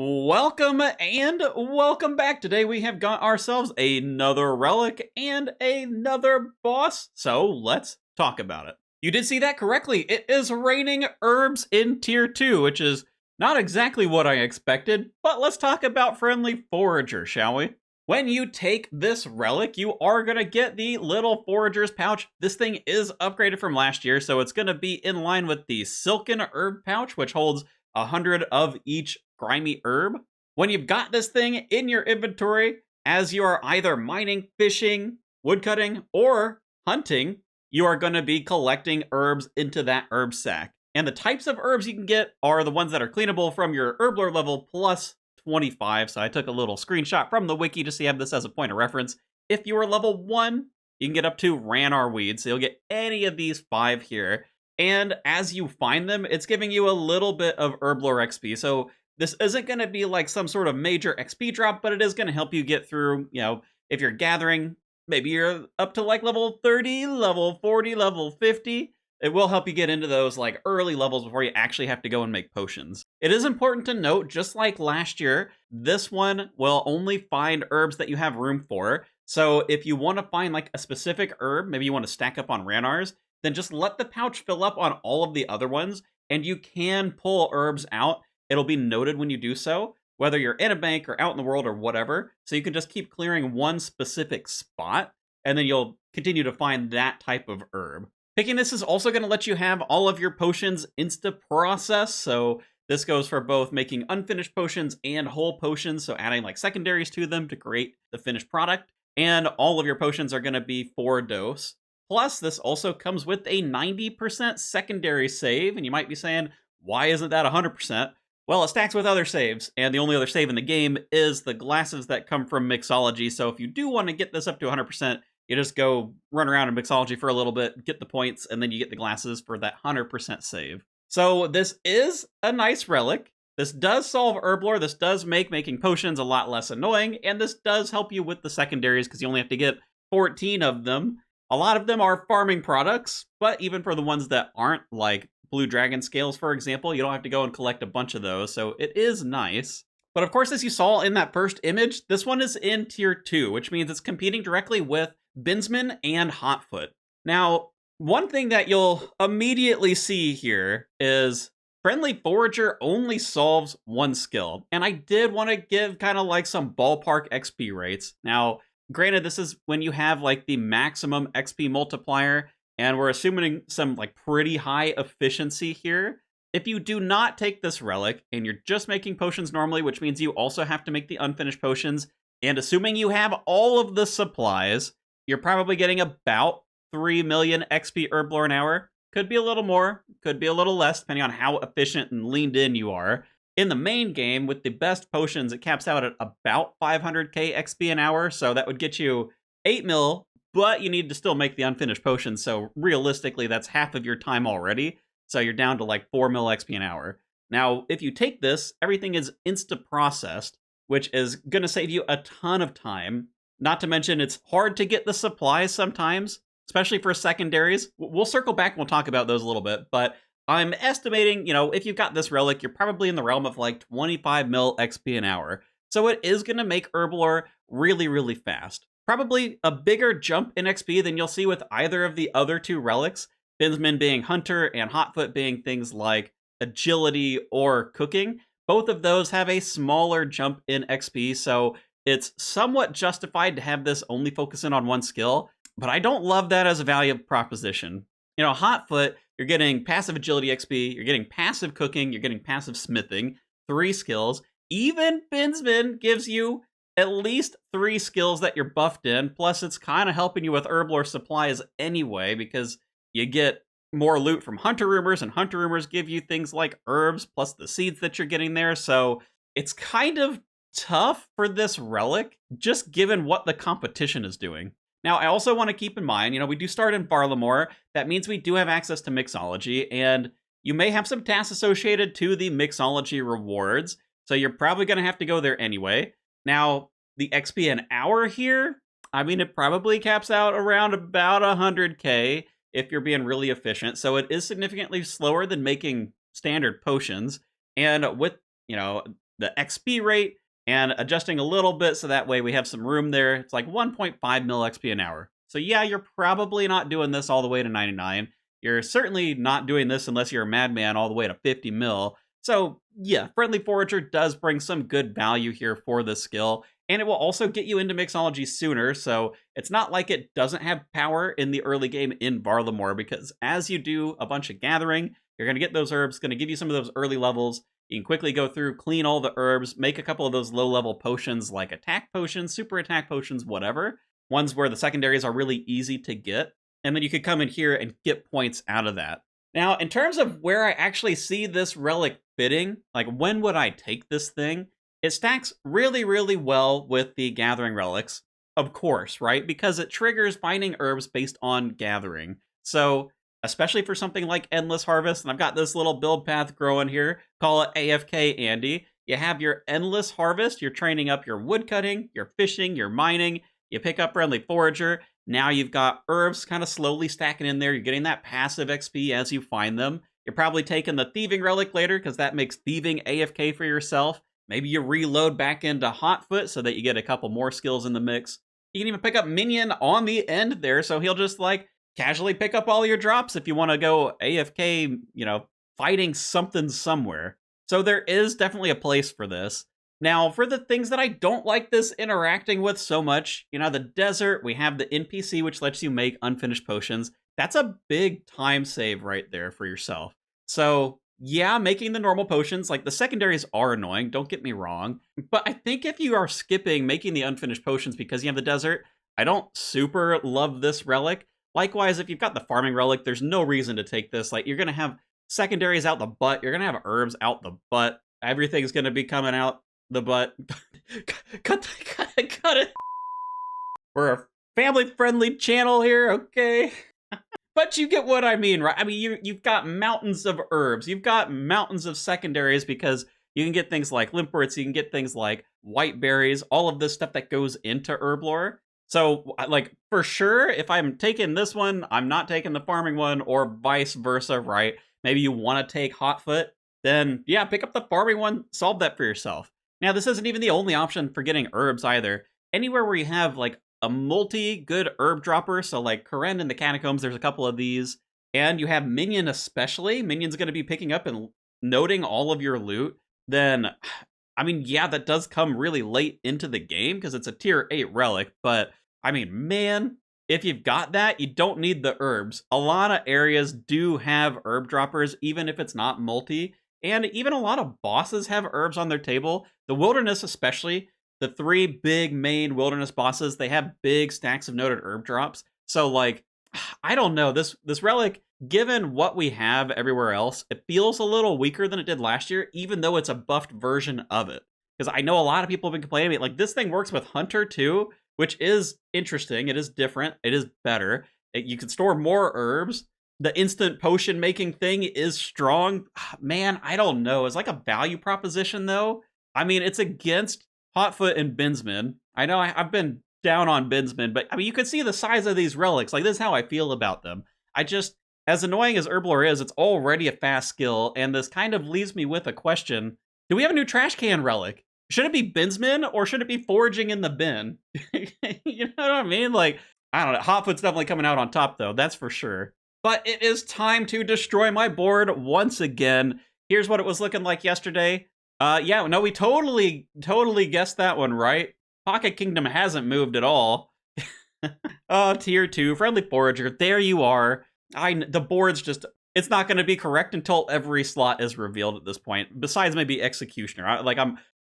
Welcome and welcome back. Today we have got ourselves another relic and another boss, so let's talk about it. You did see that correctly. It is raining herbs in tier 2, which is not exactly what I expected, but let's talk about friendly Forager, shall we? When you take this relic, you are going to get the little Forager's pouch. This thing is upgraded from last year, so it's going to be in line with the Silken Herb pouch, which holds 100 of each grimy herb. When you've got this thing in your inventory, as you are either mining, fishing, woodcutting, or hunting, you are going to be collecting herbs into that herb sack. And the types of herbs you can get are the ones that are cleanable from your herblore level plus 25. So I took a little screenshot from the wiki just so you have this as a point of reference. If you are level 1, you can get up to Ranar Weed, so you'll get any of these 5 here. And as you find them, it's giving you a little bit of herblore XP. So this isn't going to be like some sort of major XP drop, but it is going to help you get through, if you're gathering, maybe you're up to like level 30, level 40, level 50. It will help you get into those like early levels before you actually have to go and make potions. It is important to note, just like last year, this one will only find herbs that you have room for. So if you want to find like a specific herb, maybe you want to stack up on Ranars, then just let the pouch fill up on all of the other ones, and you can pull herbs out. It'll be noted when you do so, whether you're in a bank or out in the world or whatever. So you can just keep clearing one specific spot, and then you'll continue to find that type of herb. Picking this is also going to let you have all of your potions insta-process, so this goes for both making unfinished potions and whole potions, so adding like secondaries to them to create the finished product, and all of your potions are going to be 4 dose. Plus, this also comes with a 90% secondary save, and you might be saying, why isn't that 100%? Well, it stacks with other saves, and the only other save in the game is the glasses that come from Mixology, so if you do want to get this up to 100%, you just go run around in Mixology for a little bit, get the points, and then you get the glasses for that 100% save. So this is a nice relic. This does solve herblore, this does make making potions a lot less annoying, and this does help you with the secondaries because you only have to get 14 of them. A lot of them are farming products, but even for the ones that aren't, like Blue Dragon Scales, for example, you don't have to go and collect a bunch of those, so it is nice. But of course, as you saw in that first image, this one is in tier 2, which means it's competing directly with Binsman and Hotfoot. Now, one thing that you'll immediately see here is Friendly Forager only solves one skill, and I did want to give kind of like some ballpark XP rates. Now, granted, this is when you have like the maximum XP multiplier, and we're assuming some like pretty high efficiency here. If you do not take this relic and you're just making potions normally, which means you also have to make the unfinished potions, and assuming you have all of the supplies, you're probably getting about 3 million XP herblore an hour. Could be a little more, could be a little less, depending on how efficient and leaned in you are. In the main game, with the best potions, it caps out at about 500k XP an hour, so that would get you 8 mil, but you need to still make the unfinished potions, so realistically, that's half of your time already, so you're down to like 4 mil XP an hour. Now, if you take this, everything is insta-processed, which is going to save you a ton of time. Not to mention, it's hard to get the supplies sometimes, especially for secondaries. We'll circle back and we'll talk about those a little bit, but I'm estimating, if you've got this relic, you're probably in the realm of like 25 mil XP an hour. So it is going to make herblore really, really fast. Probably a bigger jump in XP than you'll see with either of the other 2 relics, Binsman being Hunter and Hotfoot being things like Agility or Cooking. Both of those have a smaller jump in XP, so it's somewhat justified to have this only focus in on one skill, but I don't love that as a value proposition. Hotfoot, you're getting passive Agility XP, you're getting passive Cooking, you're getting passive Smithing, 3 skills. Even Binsman gives you at least 3 skills that you're buffed in, plus it's kind of helping you with herblore supplies anyway, because you get more loot from Hunter Rumors, and Hunter Rumors give you things like herbs, plus the seeds that you're getting there, so it's kind of tough for this relic, just given what the competition is doing. Now, I also want to keep in mind, we do start in Barlamore. That means we do have access to Mixology, and you may have some tasks associated to the Mixology rewards, so you're probably going to have to go there anyway. Now, the XP an hour here, it probably caps out around about 100k if you're being really efficient, so it is significantly slower than making standard potions, and with, the XP rate and adjusting a little bit so that way we have some room there. It's like 1.5 mil XP an hour. So yeah, you're probably not doing this all the way to 99. You're certainly not doing this unless you're a madman all the way to 50 mil. So yeah, Friendly Forager does bring some good value here for this skill, and it will also get you into mixology sooner, so it's not like it doesn't have power in the early game in Varlamore, because as you do a bunch of gathering, you're going to get those herbs, going to give you some of those early levels. You can quickly go through, clean all the herbs, make a couple of those low-level potions like attack potions, super attack potions, whatever. Ones where the secondaries are really easy to get, and then you could come in here and get points out of that. Now, in terms of where I actually see this relic fitting, like when would I take this thing? It stacks really, really well with the gathering relics, of course, right? Because it triggers finding herbs based on gathering. So, especially for something like Endless Harvest, and I've got this little build path growing here, call it AFK Andy. You have your Endless Harvest, you're training up your woodcutting, your fishing, your mining, you pick up Friendly Forager. Now you've got herbs kind of slowly stacking in there. You're getting that passive XP as you find them. You're probably taking the Thieving Relic later because that makes thieving AFK for yourself. Maybe you reload back into Hotfoot so that you get a couple more skills in the mix. You can even pick up Minion on the end there, so he'll just like casually pick up all your drops if you want to go AFK, you know, fighting something somewhere. So there is definitely a place for this. Now, for the things that I don't like this interacting with so much, you know, the desert, we have the NPC, which lets you make unfinished potions. That's a big time save right there for yourself. So, yeah, making the normal potions, like the secondaries are annoying, don't get me wrong. But I think if you are skipping making the unfinished potions because you have the desert, I don't super love this relic. Likewise, if you've got the farming relic, there's no reason to take this. Like, you're going to have secondaries out the butt. You're going to have herbs out the butt. Everything's going to be coming out the butt. cut it. We're a family-friendly channel here, okay? But you get what I mean, right? I mean, you've got mountains of herbs. You've got mountains of secondaries because you can get things like limperts, you can get things like white berries, all of this stuff that goes into herb lore. So, like, for sure, if I'm taking this one, I'm not taking the farming one, or vice versa, right? Maybe you want to take Hotfoot, then, yeah, pick up the farming one, solve that for yourself. Now, this isn't even the only option for getting herbs either. Anywhere where you have, like, a multi-good herb dropper, so, like, Karen in the Catacombs, there's a couple of these, and you have Minion especially, Minion's going to be picking up and noting all of your loot, then, I mean, yeah, that does come really late into the game, because it's a tier 8 relic, but, I mean, man, if you've got that, you don't need the herbs. A lot of areas do have herb droppers, even if it's not multi, and even a lot of bosses have herbs on their table. The Wilderness especially, the 3 big main Wilderness bosses, they have big stacks of noted herb drops. So, like, I don't know, this relic, given what we have everywhere else, it feels a little weaker than it did last year, even though it's a buffed version of it. Because I know a lot of people have been complaining, like, this thing works with Hunter too, which is interesting, it is different, it is better. You can store more herbs. The instant potion making thing is strong. Man, I don't know. It's like a value proposition, though. I mean, it's against Hotfoot and Binsman. I know I've been down on Binsman, but I mean, you can see the size of these relics. Like, this is how I feel about them. I just, as annoying as Herblore is, it's already a fast skill, and this kind of leaves me with a question. Do we have a new trash can relic? Should it be Binsman, or should it be foraging in the bin? You know what I mean? Like, I don't know. Hotfoot's definitely coming out on top, though. That's for sure. But it is time to destroy my board once again. Here's what it was looking like yesterday. Yeah, no, we totally guessed that one right. Pocket Kingdom hasn't moved at all. Tier 2, Friendly Forager, there you are. The board's just, it's not going to be correct until every slot is revealed at this point, besides maybe Executioner.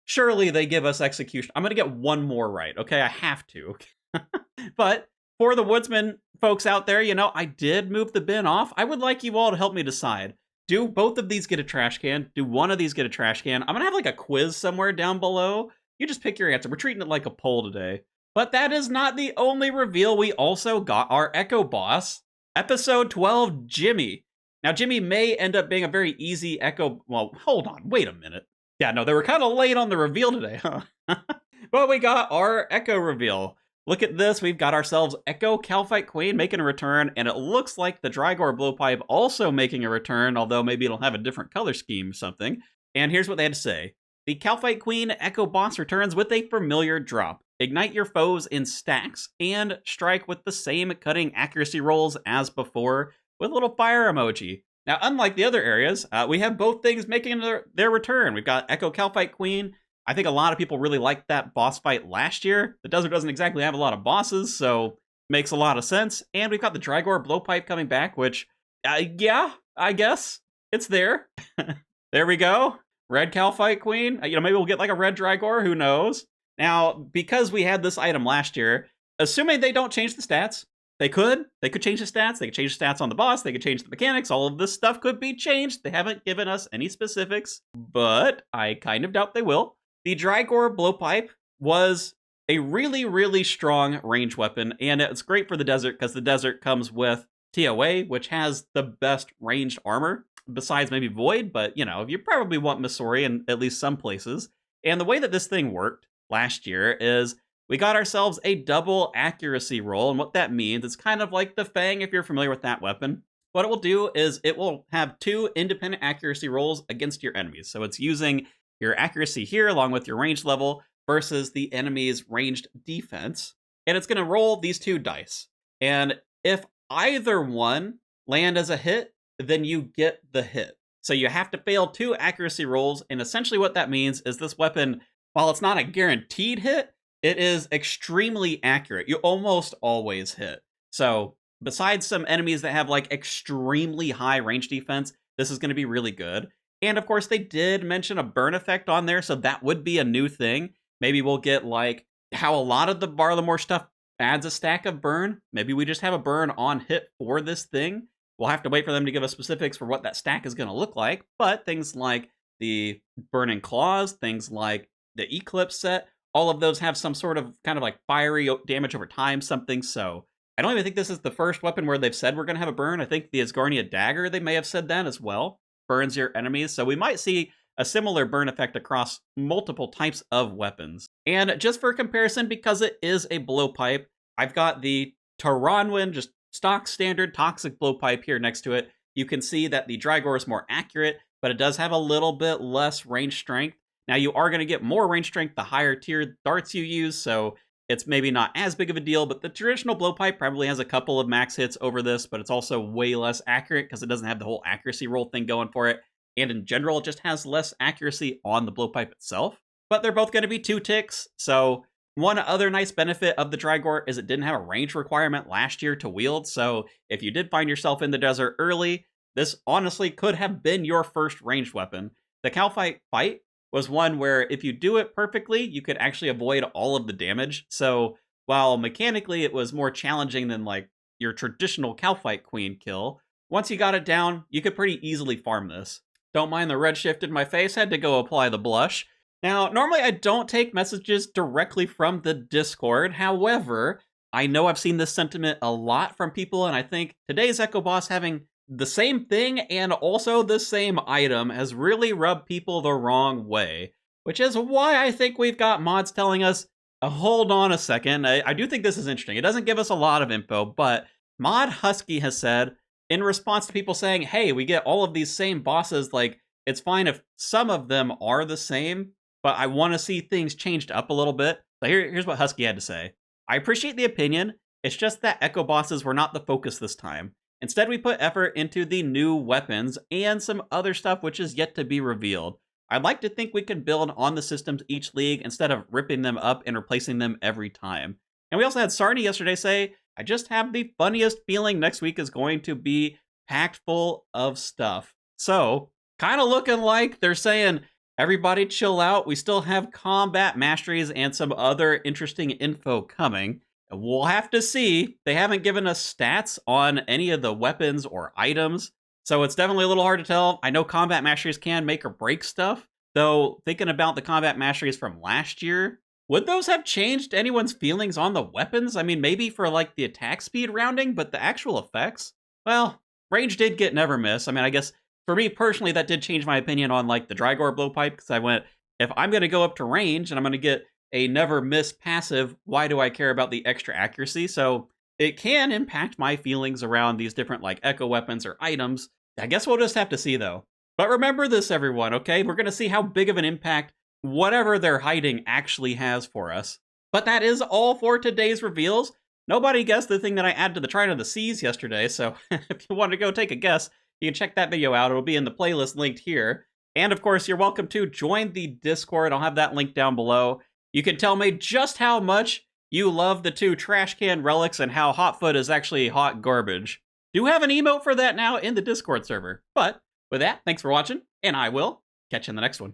Surely they give us Executioner. I'm going to get one more right, okay? I have to. But for the Woodsman folks out there, you know, I did move the bin off. I would like you all to help me decide. Do both of these get a trash can? Do one of these get a trash can? I'm going to have like a quiz somewhere down below. You just pick your answer. We're treating it like a poll today. But that is not the only reveal. We also got our Echo Boss, Episode 12, Jimmy. Now, Jimmy may end up being a very easy Echo... Well, hold on. Wait a minute. Yeah, no, they were kind of late on the reveal today, huh? But we got our Echo reveal. Look at this, we've got ourselves Echo Calphite Queen making a return, and it looks like the Drygore Blowpipe also making a return, although maybe it'll have a different color scheme or something. And here's what they had to say. The Calphite Queen Echo Boss returns with a familiar drop. Ignite your foes in stacks, and strike with the same cutting accuracy rolls as before, with a little fire emoji. Now, unlike the other areas, we have both things making their return. We've got Echo Calphite Queen. I think a lot of people really liked that boss fight last year. The desert doesn't exactly have a lot of bosses, so makes a lot of sense. And we've got the Drygore Blowpipe coming back, which, yeah, I guess it's there. There we go. Red Calphite Queen. Maybe we'll get like a red Drygore, who knows? Now, because we had this item last year, assuming they don't change the stats, they could change the stats, they could change the stats on the boss, they could change the mechanics, all of this stuff could be changed. They haven't given us any specifics, but I kind of doubt they will. The Drygore Blowpipe was a really, really strong range weapon, and it's great for the desert because the desert comes with TOA, which has the best ranged armor, besides maybe Void, but, you probably want Missouri in at least some places. And the way that this thing worked last year is we got ourselves a double accuracy roll, and what that means, it's kind of like the Fang if you're familiar with that weapon. What it will do is it will have 2 independent accuracy rolls against your enemies. So it's using your accuracy here along with your range level versus the enemy's ranged defense. And it's going to roll these 2 dice. And if either one land as a hit, then you get the hit. So you have to fail 2 accuracy rolls, and essentially what that means is this weapon, while it's not a guaranteed hit, it is extremely accurate. You almost always hit. So besides some enemies that have like extremely high range defense, this is going to be really good. And of course, they did mention a burn effect on there, so that would be a new thing. Maybe we'll get like how a lot of the Barlamore stuff adds a stack of burn. Maybe we just have a burn on hit for this thing. We'll have to wait for them to give us specifics for what that stack is going to look like. But things like the Burning Claws, things like the Eclipse set, all of those have some sort of kind of like fiery damage over time, something. So I don't even think this is the first weapon where they've said we're going to have a burn. I think the Asgarnia Dagger, they may have said that as well. Burns your enemies. So we might see a similar burn effect across multiple types of weapons. And just for comparison, because it is a blowpipe, I've got the Taranwin, just stock standard toxic blowpipe here next to it. You can see that the Drygore is more accurate, but it does have a little bit less range strength. Now, you are going to get more range strength the higher tier darts you use, so it's maybe not as big of a deal, but the traditional blowpipe probably has a couple of max hits over this, but it's also way less accurate because it doesn't have the whole accuracy roll thing going for it. And in general, it just has less accuracy on the blowpipe itself. But they're both going to be 2 ticks, so one other nice benefit of the Drygore is it didn't have a range requirement last year to wield, so if you did find yourself in the desert early, this honestly could have been your first ranged weapon. The Calphite fight was one where if you do it perfectly, you could actually avoid all of the damage. So while mechanically it was more challenging than like your traditional Calphite Queen kill, once you got it down, you could pretty easily farm this. Don't mind the red shift in my face, had to go apply the blush. Now, normally I don't take messages directly from the Discord. However, I know I've seen this sentiment a lot from people, and I think today's Echo Boss having the same thing and also the same item has really rubbed people the wrong way, which is why I think we've got mods telling us, hold on a second. I do think this is interesting. It doesn't give us a lot of info, but Mod Husky has said, in response to people saying, hey, we get all of these same bosses, like, it's fine if some of them are the same, but I want to see things changed up a little bit. So here's what Husky had to say. I appreciate the opinion. It's just that Echo Bosses were not the focus this time. Instead, we put effort into the new weapons and some other stuff which is yet to be revealed. I'd like to think we can build on the systems each league instead of ripping them up and replacing them every time. And we also had Sarni yesterday say, I just have the funniest feeling next week is going to be packed full of stuff. So, kind of looking like they're saying, everybody chill out. We still have combat masteries and some other interesting info coming. We'll have to see. They haven't given us stats on any of the weapons or items, so it's definitely a little hard to tell. I know combat masteries can make or break stuff, though thinking about the combat masteries from last year, would those have changed anyone's feelings on the weapons? I mean, maybe for like the attack speed rounding, but the actual effects? Well, range did get never miss. I mean, I guess for me personally, that did change my opinion on like the Drygore blowpipe, because I went, if I'm going to go up to range and I'm going to get a never miss passive, why do I care about the extra accuracy? So it can impact my feelings around these different like echo weapons or items. I guess we'll just have to see though. But remember this, everyone, okay? We're going to see how big of an impact whatever they're hiding actually has for us. But that is all for today's reveals. Nobody guessed the thing that I added to the Trident of the Seas yesterday, so if you want to go take a guess, you can check that video out. It'll be in the playlist linked here. And of course, you're welcome to join the Discord. I'll have that link down below. You can tell me just how much you love the two trash can relics and how Hotfoot is actually hot garbage. Do have an emote for that now in the Discord server. But with that, thanks for watching, and I will catch you in the next one.